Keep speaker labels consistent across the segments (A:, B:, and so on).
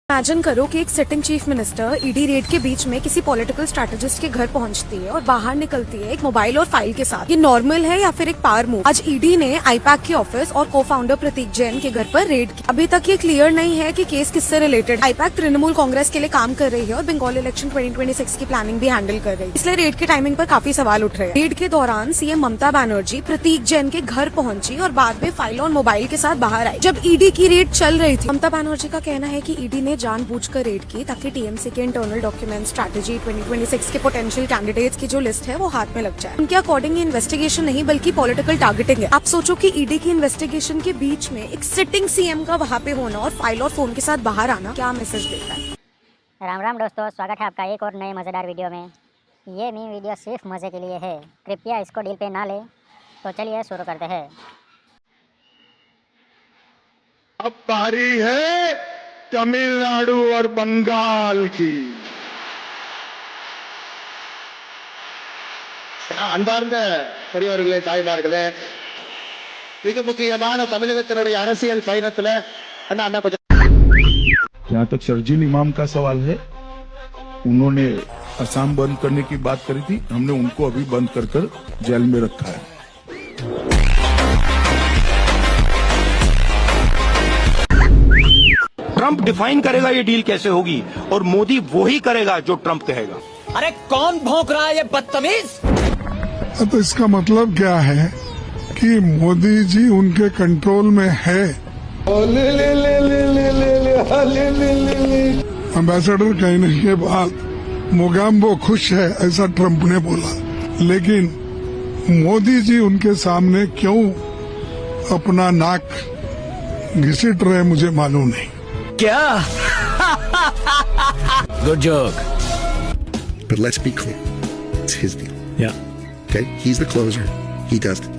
A: Imagine करो कि एक sitting chief minister ED red के बीच में किसी पॉलिटिकल स्ट्रैटेजिस्ट के घर पहुंचती है और बाहर निकलती है एक मोबाइल और फाइल के साथ। ये नॉर्मल है या फिर एक पावर मूव? आज ईडी ने आईपैक के ऑफिस और को फाउंडर प्रतीक जैन के घर पर रेड की। अभी तक ये क्लियर नहीं है कि केस किससे रिलेटेड। आईपैक तृणमूल कांग्रेस के लिए काम कर रही है और बंगाल इलेक्शन 2026 की प्लानिंग भी हैंडल कर रही है, इसलिए रेड के टाइमिंग पर काफी सवाल उठ रहे हैं। रेड के दौरान सीएम ममता बनर्जी प्रतीक जैन के घर पहुंची और बाद में फाइल और मोबाइल के साथ बाहर आई जब ईडी की रेड चल रही थी। ममता बनर्जी का कहना है कि ईडी ने जानबूझकर रेड की ताकि टीएमसी के इंटरनल डॉक्यूमेंट स्ट्रैटेजी 2026 के पोटेंशियल कैंडिडेट्स की जो लिस्ट है वो हाथ में लग जाए। उनके अकॉर्डिंग ये इन्वेस्टिगेशन नहीं बल्कि पॉलिटिकल टारगेटिंग है। आप सोचो कि ईडी की इन्वेस्टिगेशन के बीच में एक सिटिंग सीएम का वहाँ पे होना और फाइल और फोन के साथ बाहर आना क्या मैसेज देता है।
B: राम राम दोस्तों, स्वागत है आपका एक और नए मज़ेदार वीडियो में। ये मी वीडियो सिर्फ मज़े के लिए है, कृपया इसको दिल पे ना ले। तो चलिए शुरू करते हैं।
C: अब बारी है तमिलनाडु और बंगाल की। அன்பார்ந்த பெரியவர்களே, தாய்மார்களே, மிக முக்கியமான தமிழகத்தினுடைய அரசியல் பயணத்துல அண்ணா கொஞ்சம்
D: जहाँ तक शर्जील इमाम का सवाल है, उन्होंने असम बंद करने की बात करी थी, हमने उनको अभी बंद कर जेल में रखा है।
E: ट्रंप डिफाइन करेगा ये डील कैसे होगी और मोदी वो ही करेगा जो ट्रंप कहेगा।
F: अरे कौन भौंक रहा है ये बदतमीज?
G: तो इसका मतलब क्या है कि मोदी जी उनके कंट्रोल में है। एम्बेसडर कहने के बाद मोगेम्बो खुश है ऐसा ट्रंप ने बोला, लेकिन मोदी जी उनके सामने क्यों अपना नाक घिसट रहे मुझे मालूम नहीं।
F: क्या? Good joke.
H: But let's be clear, it's his deal.
F: Yeah.
H: Okay, he's the closer. He does it.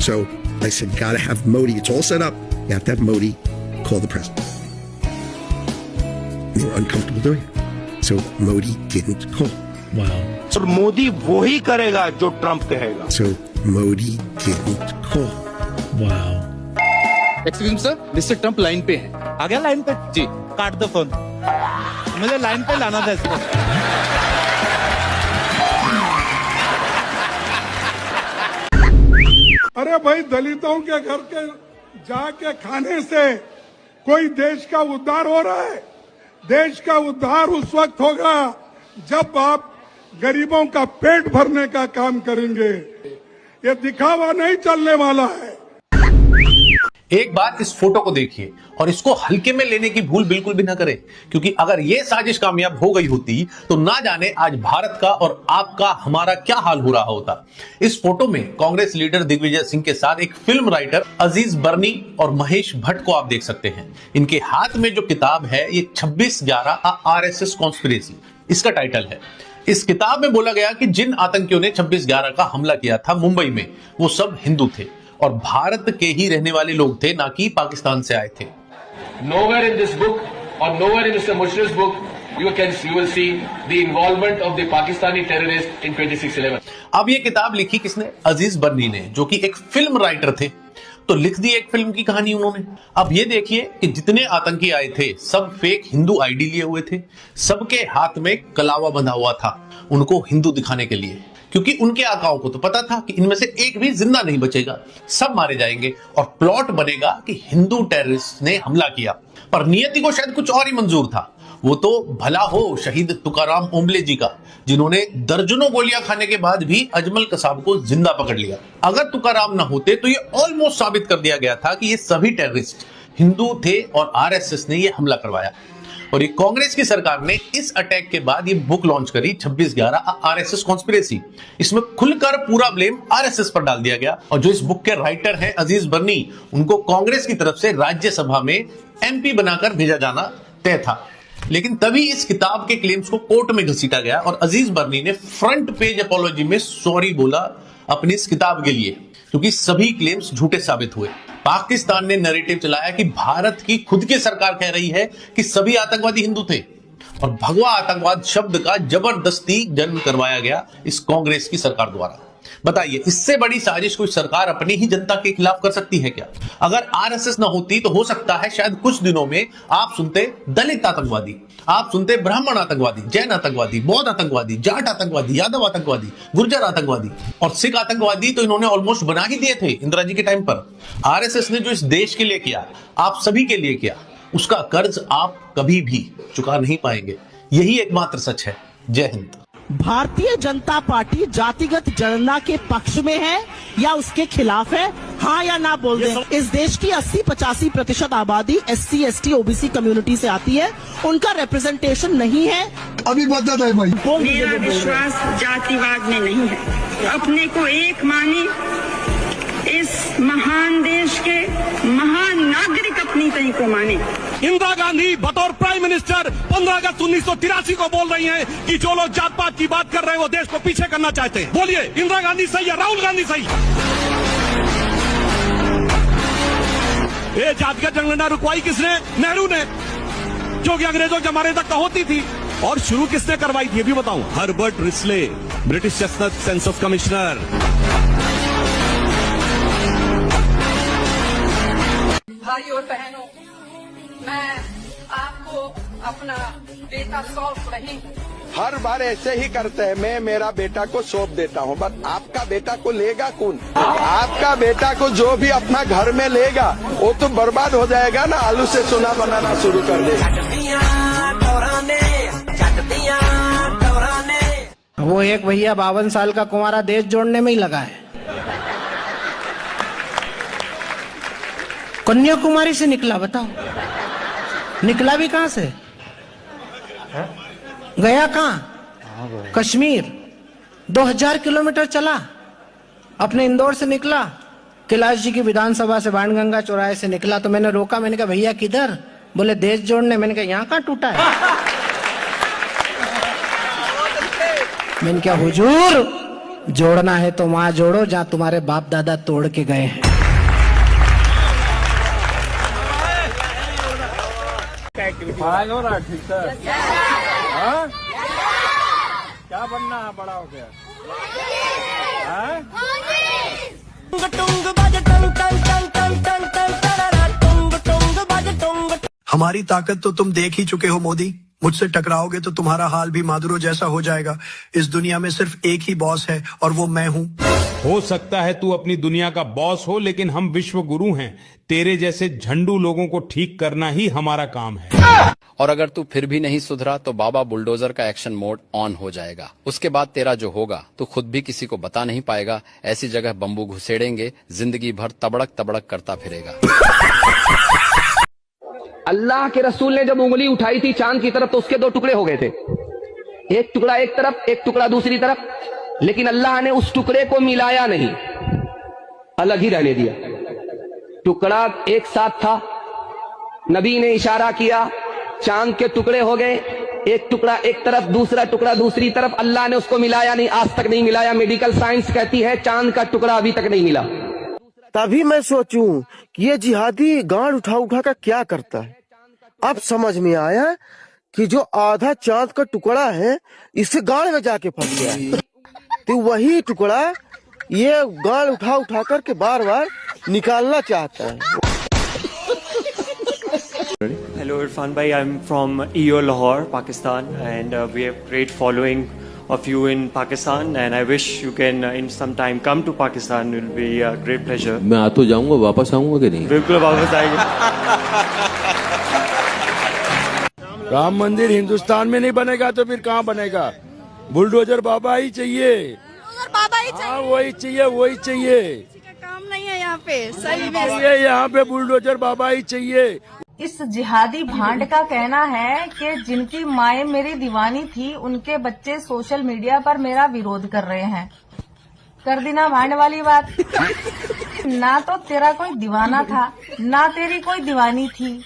H: So I said, gotta have Modi. It's all set up. You have to have Modi call the president. They were uncomfortable doing it. So Modi didn't call.
F: Wow.
E: और मोदी वो ही करेगा जो Trump कहेगा।
H: So Modi didn't call.
F: Wow.
I: Excuse sir, mister Trump line पे है। आ गया line पे? जी, काट दो फोन, मुझे लाइन पे लाना था इसको।
G: अरे भाई, दलितों के घर के जाके खाने से कोई देश का उद्धार हो रहा है? देश का उद्धार उस वक्त होगा जब आप गरीबों का पेट भरने का काम करेंगे। ये दिखावा नहीं चलने वाला है।
J: एक बार इस फोटो को देखिए और इसको हल्के में लेने की भूल बिल्कुल भी ना करें, क्योंकि अगर यह साजिश कामयाब हो गई होती तो ना जाने आज भारत का और आपका हमारा क्या हाल हो रहा होता। इस फोटो में कांग्रेस लीडर दिग्विजय सिंह के साथ एक फिल्म राइटर अजीज बर्नी और महेश भट्ट को आप देख सकते हैं। इनके हाथ में जो किताब है ये 26/11 आरएसएस कॉन्स्पिरेसी इसका टाइटल है। इस किताब में बोला गया कि जिन आतंकियों ने 26/11 का हमला किया था मुंबई में, वो सब हिंदू थे और भारत के ही रहने वाले लोग थे, ना कि पाकिस्तान से आए थे।
K: Nowhere in this book or nowhere in Mr. Mushrif's book you will see the involvement of the Pakistani terrorists in 26/11.
J: अब ये किताब लिखी किसने? अजीज बर्नी ने, जो कि एक फिल्म राइटर थे। तो लिख दी एक फिल्म की कहानी उन्होंने। अब ये देखिए कि जितने आतंकी आए थे सब फेक हिंदू आईडी लिए हुए थे, सबके हाथ में कलावा बंधा हुआ था उनको हिंदू दिखाने के लिए, क्योंकि उनके आकाओं को तो पता था कि इनमें से एक भी जिंदा नहीं बचेगा, सब मारे जाएंगे और प्लॉट बनेगा कि हिंदू टेररिस्ट ने हमला किया। पर नियति को शायद कुछ और ही मंजूर था। वो तो भला हो शहीद तुकाराम ओंबले जी का, जिन्होंने दर्जनों गोलियां खाने के बाद भी अजमल कसाब को जिंदा पकड़ लिया। अगर तुकाराम ना होते तो ये ऑलमोस्ट साबित कर दिया गया था कि ये सभी टेररिस्ट हिंदू थे और आरएसएस ने ये हमला करवाया। और ये कांग्रेस की सरकार ने इस अटैक के बाद ये बुक लॉन्च करी 26/11 आरएसएस कॉन्स्पिरेसी। इसमें खुलकर पूरा ब्लेम आरएसएस पर डाल दिया गया और जो इस बुक के राइटर हैं अजीज बर्नी, उनको कांग्रेस की तरफ से राज्यसभा में एमपी बनाकर भेजा जाना तय था। लेकिन तभी इस किताब के क्लेम्स को कोर्ट में घसीटा गया और अजीज बर्नी ने फ्रंट पेज अपॉलॉजी में सॉरी बोला अपनी इस किताब के लिए, क्योंकि सभी क्लेम्स झूठे साबित हुए। पाकिस्तान ने नैरेटिव चलाया कि भारत की खुद की सरकार कह रही है कि सभी आतंकवादी हिंदू थे और भगवा आतंकवाद शब्द का जबरदस्ती जन्म करवाया गया इस कांग्रेस की सरकार द्वारा। बताइए, इससे बड़ी साजिश कोई सरकार अपनी ही जनता के खिलाफ कर सकती है क्या? अगर आरएसएस ना होती तो हो सकता है शायद कुछ दिनों में आप सुनते दलित आतंकवादी, आप सुनते ब्राह्मण आतंकवादी, जैन आतंकवादी, बौद्ध आतंकवादी, जाट आतंकवादी, यादव आतंकवादी, गुर्जर आतंकवादी और सिख आतंकवादी तो इन्होंने ऑलमोस्ट बना ही दिए थे इंदिरा जी के टाइम पर। आरएसएस ने जो इस देश के लिए किया, आप सभी के लिए किया, उसका कर्ज आप कभी भी चुका नहीं पाएंगे। यही एकमात्र सच है। जय हिंद।
L: भारतीय जनता पार्टी जातिगत जनगणना के पक्ष में है या उसके खिलाफ है? हाँ या ना बोल दें। इस देश की 80-85% आबादी SC, ST, OBC कम्युनिटी से आती है, उनका रिप्रेजेंटेशन नहीं है।
M: अभी बता दे भाई।
N: मेरा विश्वास जातिवाद में नहीं है। अपने को एक माने, इस महान देश के महान नागरिक अपनी तय को माने।
O: इंदिरा गांधी बतौर प्राइम मिनिस्टर 15 अगस्त 1983 को बोल रही हैं कि जो लोग जात पात की बात कर रहे हैं वो देश को पीछे करना चाहते हैं। बोलिए, इंदिरा गांधी सही या राहुल गांधी सही? ये जातिगत जनगणना रुकवाई किसने? नेहरू ने, जो कि अंग्रेजों के जमाने तक तो होती थी। और शुरू किसने करवाई थी? अभी बताऊं, Herbert Risley, British census commissioner.
P: भाई और बहनों, मैं आपको अपना बेटा सौंप रही हूँ।
Q: हर बार ऐसे ही करते हैं, मैं मेरा बेटा को सौंप देता हूँ, बट आपका बेटा को लेगा कौन? आपका बेटा को जो भी अपना घर में लेगा वो तो बर्बाद हो जाएगा ना, आलू से सोना बनाना शुरू कर देगा।
L: वो एक भैया 52 साल का कुंवारा देश जोड़ने में ही लगा है। कन्याकुमारी से निकला, बताओ निकला भी कहां से? गया कहां? कश्मीर। 2000 किलोमीटर चला, अपने इंदौर से निकला, कैलाश जी की विधानसभा से बाणगंगा चौराहे से निकला। तो मैंने रोका, मैंने कहा भैया किधर? बोले देश जोड़ने। मैंने कहा यहाँ कहां टूटा है? मैंने कहा हुजूर, जोड़ना है तो वहां जोड़ो जहां तुम्हारे बाप दादा तोड़ के गए हैं।
R: हो रहा ठीक है। क्या बनना है बड़ा हो गया?
S: हमारी ताकत तो तुम देख ही चुके हो मोदी। मुझसे टकराओगे तो तुम्हारा हाल भी माधुरो जैसा हो जाएगा। इस दुनिया में सिर्फ एक ही बॉस है और वो मैं हूँ।
T: हो सकता है तू अपनी दुनिया का बॉस हो, लेकिन हम विश्व गुरु हैं। तेरे जैसे झंडू लोगों को ठीक करना ही हमारा काम है।
U: और अगर तू फिर भी नहीं सुधरा तो बाबा बुलडोजर का एक्शन मोड ऑन हो जाएगा। उसके बाद तेरा जो होगा तू खुद भी किसी को बता नहीं पाएगा। ऐसी जगह बम्बू घुसेड़ेंगे, जिंदगी भर तबड़क तबड़क करता फिरेगा।
V: अल्लाह के रसूल ने जब उंगली उठाई थी चांद की तरफ तो उसके 2 टुकड़े हो गए थे, एक टुकड़ा एक तरफ, एक टुकड़ा दूसरी तरफ। लेकिन अल्लाह ने उस टुकड़े को मिलाया नहीं, अलग ही रहने दिया। टुकड़ा एक साथ था, नबी ने इशारा किया, चांद के टुकड़े हो गए, एक टुकड़ा एक तरफ, दूसरा टुकड़ा दूसरी तरफ। अल्लाह ने उसको मिलाया नहीं, आज तक नहीं मिलाया। मेडिकल साइंस कहती है चांद का टुकड़ा अभी तक नहीं मिला।
W: तभी मैं सोचूं कि ये जिहादी गांड उठा उठा कर क्या करता है। अब समझ में आया कि जो आधा चांद का टुकड़ा है इससे गांड में जाके फंस गया है, तो वही टुकड़ा ये गांड उठा उठा कर के बार बार निकालना चाहता है।
X: Hello Irfan bhai, I'm from EO Lahore, Pakistan, and we have great following of you in Pakistan, and I wish you can in some time come to Pakistan. It will be a great pleasure.
Y: मैं आ तो जाऊंगा, वापस आऊंगा कि नहीं?
X: बिल्कुल वापस आएंगे।
R: राम मंदिर हिंदुस्तान में नहीं बनेगा तो फिर कहाँ बनेगा? बुलडोजर बाबा ही चाहिए।
Z: बाबा ही चाहिए।
R: हाँ वही चाहिए, वही चाहिए।
Z: काम नहीं है यहाँ पे, सही में
R: यहाँ पे बुलडोजर बाबा ही चाहिए।
Z: इस जिहादी भांड का कहना है कि जिनकी माएँ मेरी दीवानी थी उनके बच्चे सोशल मीडिया पर मेरा विरोध कर रहे हैं। कर दी ना भांड वाली बात। ना तो तेरा कोई दीवाना था, ना तेरी कोई दीवानी थी।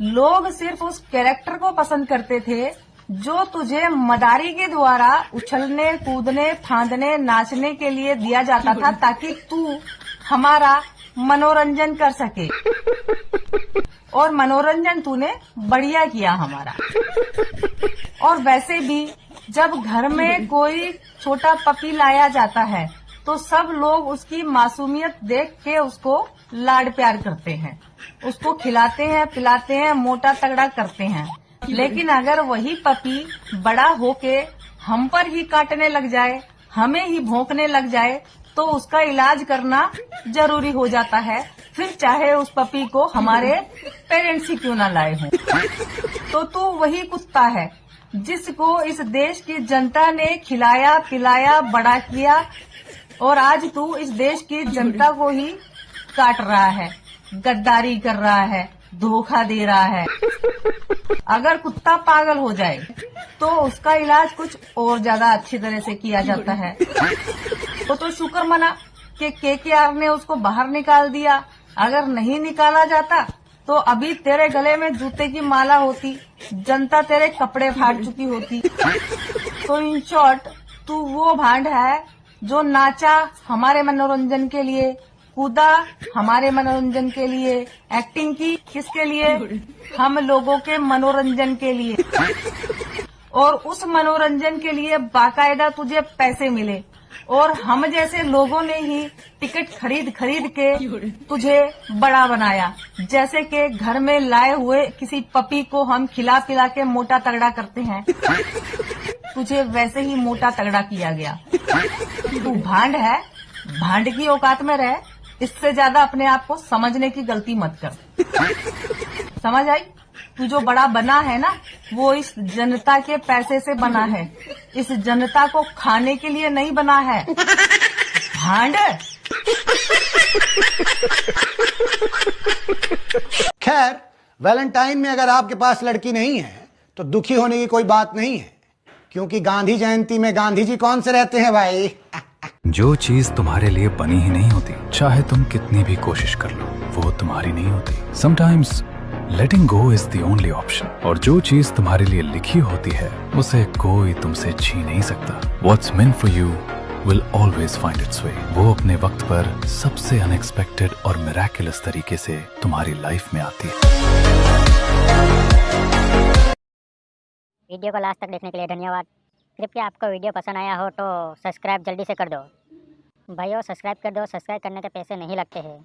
Z: लोग सिर्फ उस कैरेक्टर को पसंद करते थे जो तुझे मदारी के द्वारा उछलने, कूदने, फांदने, नाचने के लिए दिया जाता था, ताकि तू हमारा मनोरंजन कर सके। और मनोरंजन तूने बढ़िया किया हमारा। और वैसे भी जब घर में कोई छोटा पपी लाया जाता है तो सब लोग उसकी मासूमियत देख के उसको लाड प्यार करते हैं, उसको खिलाते हैं, पिलाते हैं, मोटा तगड़ा करते हैं। लेकिन अगर वही पपी बड़ा होके हम पर ही काटने लग जाए, हमें ही भौंकने लग जाए, तो उसका इलाज करना जरूरी हो जाता है, फिर चाहे उस पपी को हमारे पेरेंट्स ही क्यों ना लाए हों। तो तू वही कुत्ता है जिसको इस देश की जनता ने खिलाया, पिलाया, बड़ा किया, और आज तू इस देश की जनता को ही काट रहा है, गद्दारी कर रहा है, धोखा दे रहा है। अगर कुत्ता पागल हो जाए तो उसका इलाज कुछ और ज्यादा अच्छी तरह से किया जाता है। तो शुक्र मना कि KKR ने उसको बाहर निकाल दिया। अगर नहीं निकाला जाता तो अभी तेरे गले में जूते की माला होती, जनता तेरे कपड़े फाड़ चुकी होती। तो इन शॉर्ट तू वो भांड है जो नाचा हमारे मनोरंजन के लिए, कूदा हमारे मनोरंजन के लिए, एक्टिंग की किसके लिए? हम लोगों के मनोरंजन के लिए। और उस मनोरंजन के लिए बाकायदा तुझे पैसे मिले, और हम जैसे लोगों ने ही टिकट खरीद खरीद के तुझे बड़ा बनाया। जैसे कि घर में लाए हुए किसी पपी को हम खिला पिला के मोटा तगड़ा करते हैं, तुझे वैसे ही मोटा तगड़ा किया गया। तू भांड है, भांड की औकात में रह, इससे ज्यादा अपने आप को समझने की गलती मत कर। समझ आई? तू जो बड़ा बना है ना, वो इस जनता के पैसे से बना है, इस जनता को खाने के लिए नहीं बना है। भांड।
A: खैर, वैलेंटाइन में अगर आपके पास लड़की नहीं है तो दुखी होने की कोई बात नहीं है, क्योंकि गांधी जयंती में गांधी जी कौन से रहते हैं भाई।
B: जो चीज तुम्हारे लिए बनी ही नहीं होती, चाहे तुम कितनी भी कोशिश कर लो, वो तुम्हारी नहीं होती। Sometimes letting go is the only option. और जो चीज तुम्हारे लिए लिखी होती है, उसे कोई तुमसे छीन नहीं सकता। What's meant for you will always find its way। वो अपने वक्त पर सबसे अनएक्सपेक्टेड और मिराकुलस तरीके से तुम्हारी लाइफ में आती है।
C: वीडियो को लास्ट तक देखने के लिए धन्यवाद। कृपया आपको वीडियो पसंद आया हो तो सब्सक्राइब जल्दी से कर दो भाइयों, सब्सक्राइब कर दो। सब्सक्राइब करने के पैसे नहीं लगते हैं।